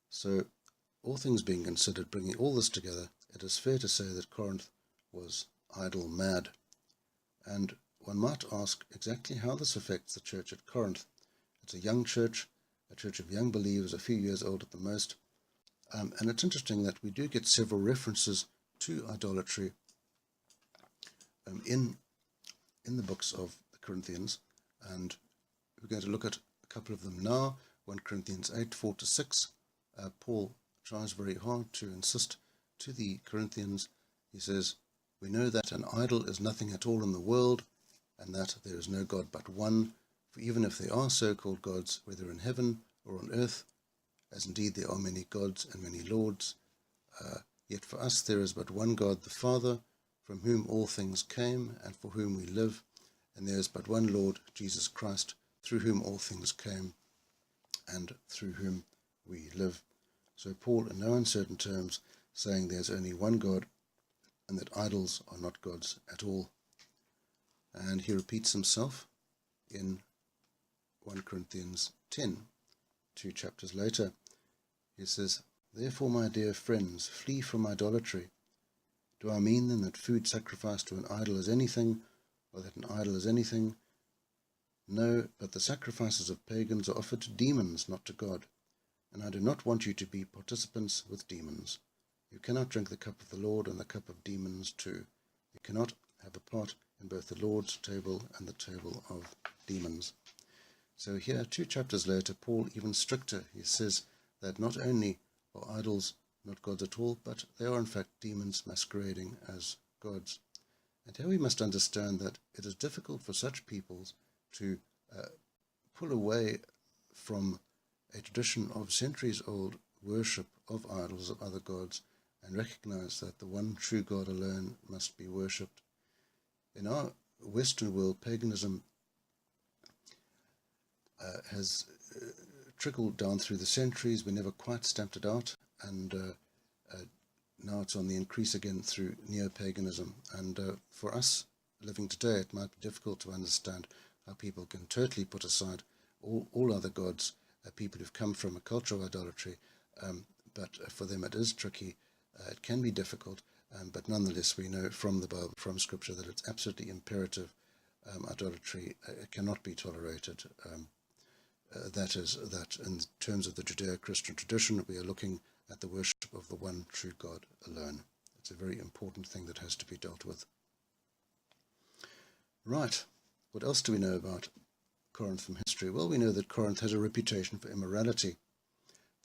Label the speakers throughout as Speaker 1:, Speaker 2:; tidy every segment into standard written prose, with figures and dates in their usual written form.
Speaker 1: So, all things being considered, bringing all this together, it is fair to say that Corinth was idol mad. And one might ask exactly how this affects the church at Corinth. It's a young church, a church of young believers, a few years old at the most. And it's interesting that we do get several references to idolatry in the books of the Corinthians, and we're going to look at a couple of them now. 1 Corinthians 8, 4-6. Paul tries very hard to insist to the Corinthians. He says, "We know that an idol is nothing at all in the world, and that there is no God but one. For even if there are so-called gods, whether in heaven or on earth, as indeed there are many gods and many lords, yet for us there is but one God, the Father, from whom all things came and for whom we live, and there is but one Lord, Jesus Christ, through whom all things came and through whom we live." So Paul, in no uncertain terms, saying there's only one God and that idols are not gods at all. And he repeats himself in 1 Corinthians 10, 2 chapters later. He says, "Therefore, my dear friends, flee from idolatry. Do I mean then that food sacrificed to an idol is anything, or that an idol is anything? No, but the sacrifices of pagans are offered to demons, not to God. And I do not want you to be participants with demons. You cannot drink the cup of the Lord and the cup of demons too. You cannot have a part in both the Lord's table and the table of demons." So here, 2 chapters later, Paul even stricter. He says that not only are idols not gods at all, but they are in fact demons masquerading as gods. And here we must understand that it is difficult for such peoples to pull away from a tradition of centuries-old worship of idols, of other gods, and recognize that the one true God alone must be worshipped. In our Western world, paganism has trickled down through the centuries. We never quite stamped it out, and now it's on the increase again through neo-paganism. And for us living today, it might be difficult to understand how people can totally put aside all other gods, people who've come from a culture of idolatry, but for them it is tricky. It can be difficult, but nonetheless we know from the Bible, from Scripture, that it's absolutely imperative. Idolatry cannot be tolerated. That is, that in terms of the Judeo-Christian tradition, we are looking at the worship of the one true God alone. It's a very important thing that has to be dealt with. Right, what else do we know about Corinth from history? Well, we know that Corinth has a reputation for immorality.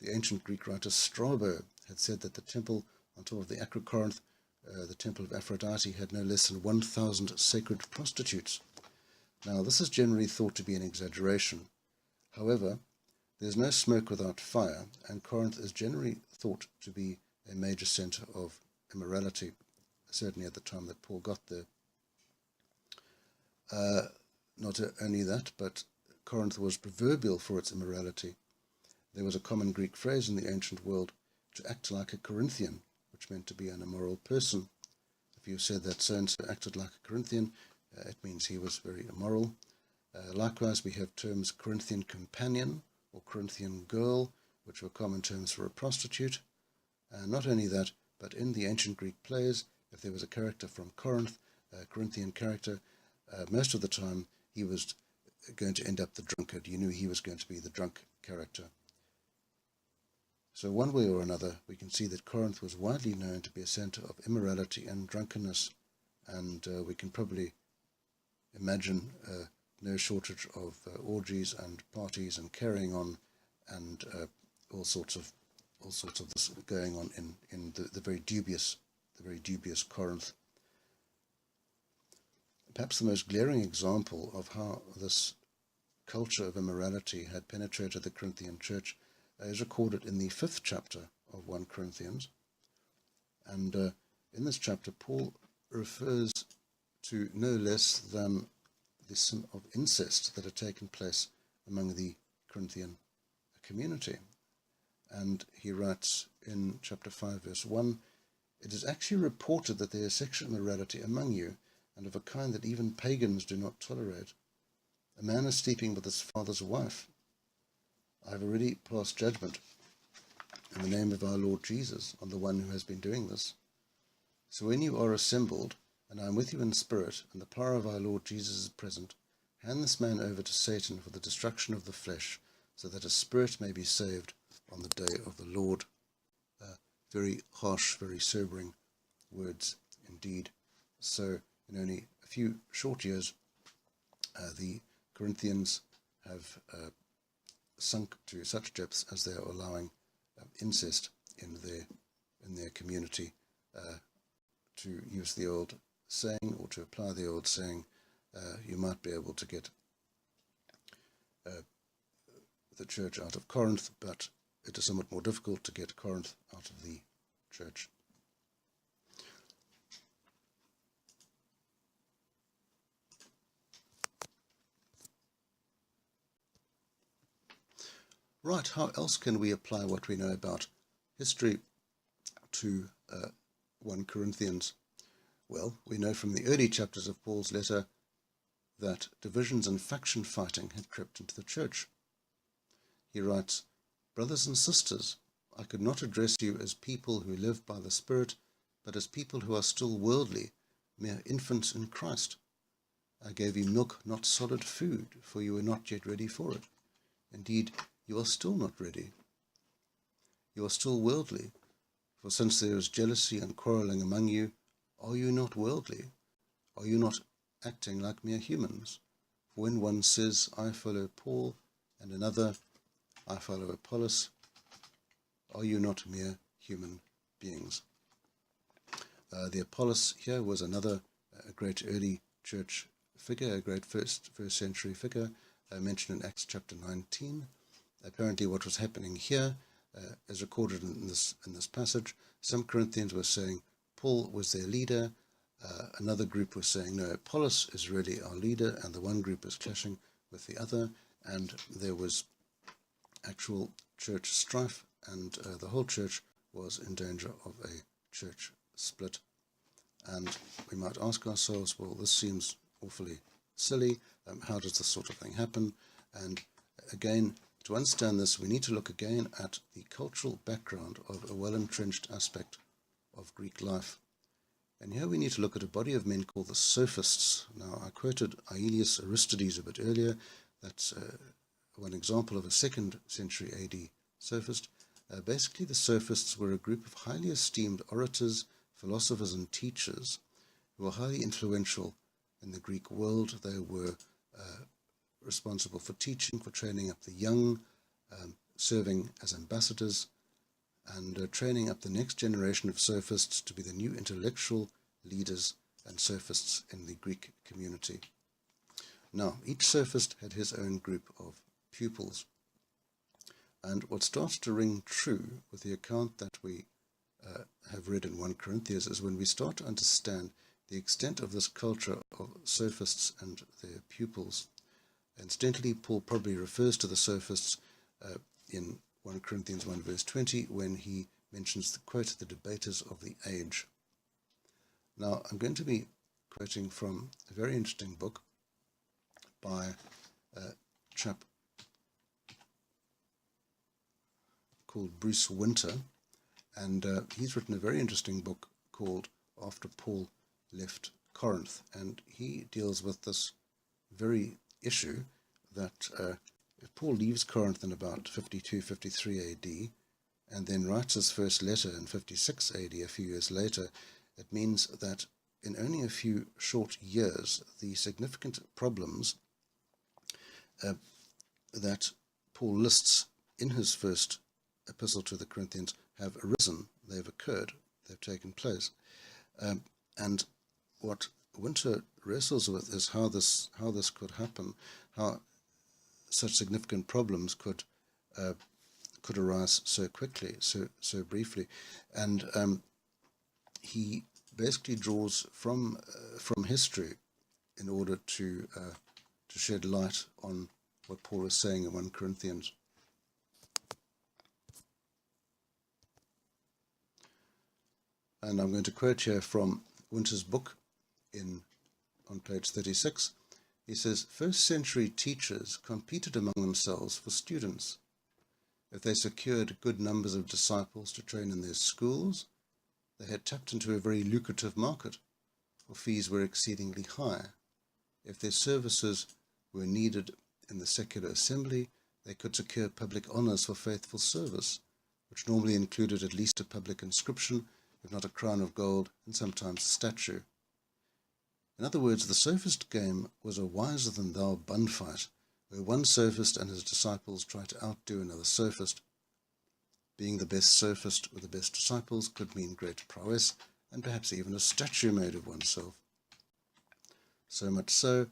Speaker 1: The ancient Greek writer Strabo had said that the temple on top of the Acrocorinth, the temple of Aphrodite, had no less than 1,000 sacred prostitutes. Now, this is generally thought to be an exaggeration. However, there's no smoke without fire, and Corinth is generally thought to be a major center of immorality, certainly at the time that Paul got there. Not only that, but Corinth was proverbial for its immorality. There was a common Greek phrase in the ancient world, to act like a Corinthian, which meant to be an immoral person. If you said that so-and-so acted like a Corinthian, it means he was very immoral. Likewise, we have terms Corinthian companion or Corinthian girl, which were common terms for a prostitute. Not only that, but in the ancient Greek plays, if there was a character from Corinth, a Corinthian character, most of the time he was going to end up the drunkard. You knew he was going to be the drunk character. So one way or another, we can see that Corinth was widely known to be a center of immorality and drunkenness, and we can probably imagine no shortage of orgies and parties and carrying on, and all sorts of this going on in the very dubious Corinth. Perhaps the most glaring example of how this culture of immorality had penetrated the Corinthian church is recorded in the 5th chapter of 1 Corinthians. And in this chapter, Paul refers to no less than the sin of incest that had taken place among the Corinthian community. And he writes in chapter 5, verse 1, "It is actually reported that there is sexual immorality among you, and of a kind that even pagans do not tolerate. A man is sleeping with his father's wife. I have already passed judgment, in the name of our Lord Jesus on the one who has been doing this. So when you are assembled, and I am with you in spirit, and the power of our Lord Jesus is present, hand this man over to Satan for the destruction of the flesh, so that his spirit may be saved on the day of the Lord. Very harsh, very sobering words indeed. So in only a few short years, the Corinthians have sunk to such depths as they are allowing incest in their community. To use the old saying, or to apply the old saying, you might be able to get the church out of Corinth, but it is somewhat more difficult to get Corinth out of the church. Right, how else can we apply what we know about history to 1 Corinthians? Well, we know from the early chapters of Paul's letter that divisions and faction fighting had crept into the church. He writes, "Brothers and sisters, I could not address you as people who live by the Spirit, but as people who are still worldly, mere infants in Christ. I gave you milk, not solid food, for you were not yet ready for it. Indeed, you are still not ready. You are still worldly, for since there is jealousy and quarrelling among you, are you not worldly? Are you not acting like mere humans? For when one says, I follow Paul, and another, I follow Apollos, are you not mere human beings?" The Apollos here was another great early church figure, a great first century figure, mentioned in Acts chapter 19. Apparently what was happening here, as recorded in this passage, some Corinthians were saying Paul was their leader, another group was saying no, Apollos is really our leader, and the one group is clashing with the other, and there was actual church strife, and the whole church was in danger of a church split. And we might ask ourselves, well, this seems awfully silly. How does this sort of thing happen? And again, to understand this, we need to look again at the cultural background of a well-entrenched aspect of Greek life. And here we need to look at a body of men called the Sophists. Now, I quoted Aelius Aristides a bit earlier. That's one example of a 2nd century AD sophist. Basically, the Sophists were a group of highly esteemed orators, philosophers, and teachers who were highly influential in the Greek world. They were responsible for teaching, for training up the young, serving as ambassadors, and training up the next generation of sophists to be the new intellectual leaders and sophists in the Greek community. Now, each sophist had his own group of pupils. And what starts to ring true with the account that we have read in 1 Corinthians is when we start to understand the extent of this culture of sophists and their pupils. Incidentally, Paul probably refers to the sophists in 1 Corinthians 1 verse 20 when he mentions the quote, "the debaters of the age." Now, I'm going to be quoting from a very interesting book by a chap called Bruce Winter, and he's written a very interesting book called After Paul Left Corinth, and he deals with this very issue that if Paul leaves Corinth in about 52-53 AD and then writes his first letter in 56 AD, a few years later, it means that in only a few short years the significant problems that Paul lists in his first epistle to the Corinthians have arisen, they've occurred, they've taken place. And what Winter wrestles with is how this could happen, how such significant problems could arise so quickly, so briefly, and he basically draws from history in order to shed light on what Paul is saying in 1 Corinthians. And I'm going to quote here from Winter's book on page 36. He says, "First century teachers competed among themselves for students. If they secured good numbers of disciples to train in their schools, they had tapped into a very lucrative market, for fees were exceedingly high. If their services were needed in the secular assembly, they could secure public honours for faithful service, which normally included at least a public inscription, if not a crown of gold, and sometimes a statue. In other words, the sophist game was a wiser-than-thou bun fight, where one sophist and his disciples tried to outdo another sophist. Being the best sophist with the best disciples could mean great prowess, and perhaps even a statue made of oneself. So much so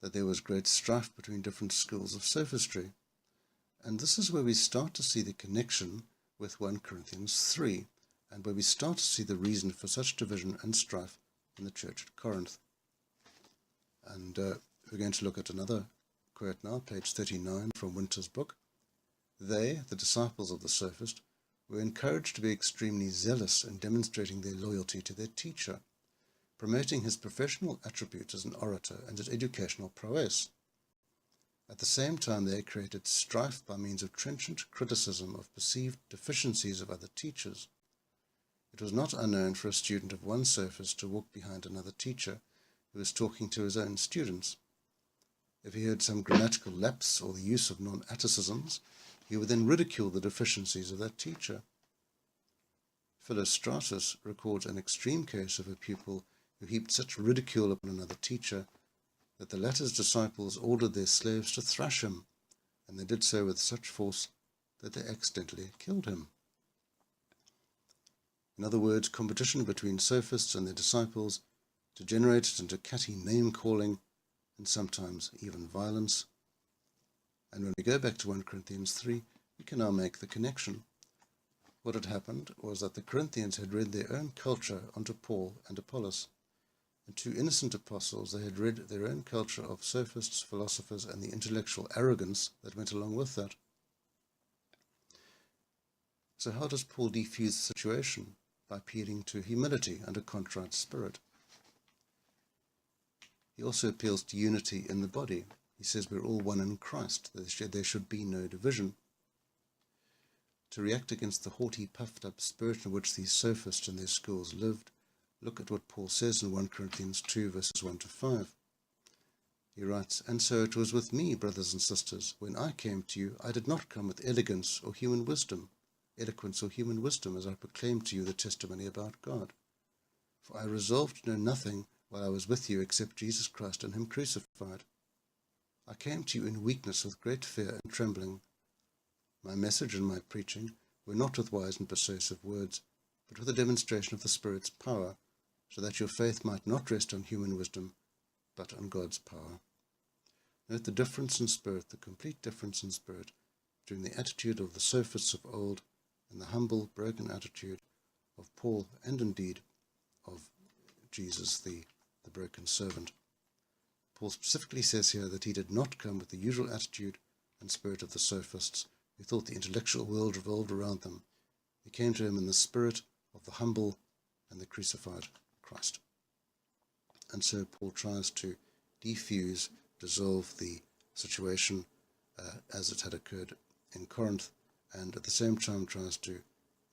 Speaker 1: that there was great strife between different schools of sophistry. And this is where we start to see the connection with 1 Corinthians 3, and where we start to see the reason for such division and strife in the church at Corinth. And we're going to look at another quote now, page 39 from Winter's book. They, the disciples of the sophist, were encouraged to be extremely zealous in demonstrating their loyalty to their teacher, promoting his professional attributes as an orator and his educational prowess. At the same time, they created strife by means of trenchant criticism of perceived deficiencies of other teachers. It was not unknown for a student of one sophist to walk behind another teacher who was talking to his own students. If he heard some grammatical lapse or the use of non-atticisms, he would then ridicule the deficiencies of that teacher. Philostratus records an extreme case of a pupil who heaped such ridicule upon another teacher that the latter's disciples ordered their slaves to thrash him, and they did so with such force that they accidentally killed him. In other words, competition between sophists and their disciples degenerated into catty name-calling and sometimes even violence. And when we go back to 1 Corinthians 3, we can now make the connection. What had happened was that the Corinthians had read their own culture onto Paul and Apollos, and two innocent apostles, they had read their own culture of sophists, philosophers, and the intellectual arrogance that went along with that. So how does Paul defuse the situation? By appealing to humility and a contrite spirit. He also appeals to unity in the body. He says we're all one in Christ. There should be no division. To react against the haughty, puffed-up spirit in which these sophists and their schools lived, look at what Paul says in 1 Corinthians 2, verses 1 to 5. He writes, "And so it was with me, brothers and sisters. When I came to you, I did not come with eloquence or human wisdom, as I proclaimed to you the testimony about God. For I resolved to know nothing while I was with you except Jesus Christ and him crucified. I came to you in weakness with great fear and trembling. My message and my preaching were not with wise and persuasive words, but with a demonstration of the Spirit's power, so that your faith might not rest on human wisdom, but on God's power." Note the difference in spirit, the complete difference in spirit, between the attitude of the sophists of old and the humble, broken attitude of Paul, and indeed of Jesus, the broken servant. Paul specifically says here that he did not come with the usual attitude and spirit of the sophists, who thought the intellectual world revolved around them. He came to him in the spirit of the humble and the crucified Christ. And so Paul tries to dissolve the situation as it had occurred in Corinth, and at the same time tries to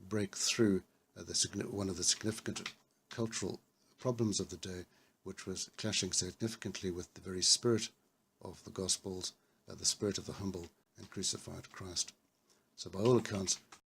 Speaker 1: break through one of the significant cultural problems of the day, which was clashing significantly with the very spirit of the Gospels, the spirit of the humble and crucified Christ. So by all accounts,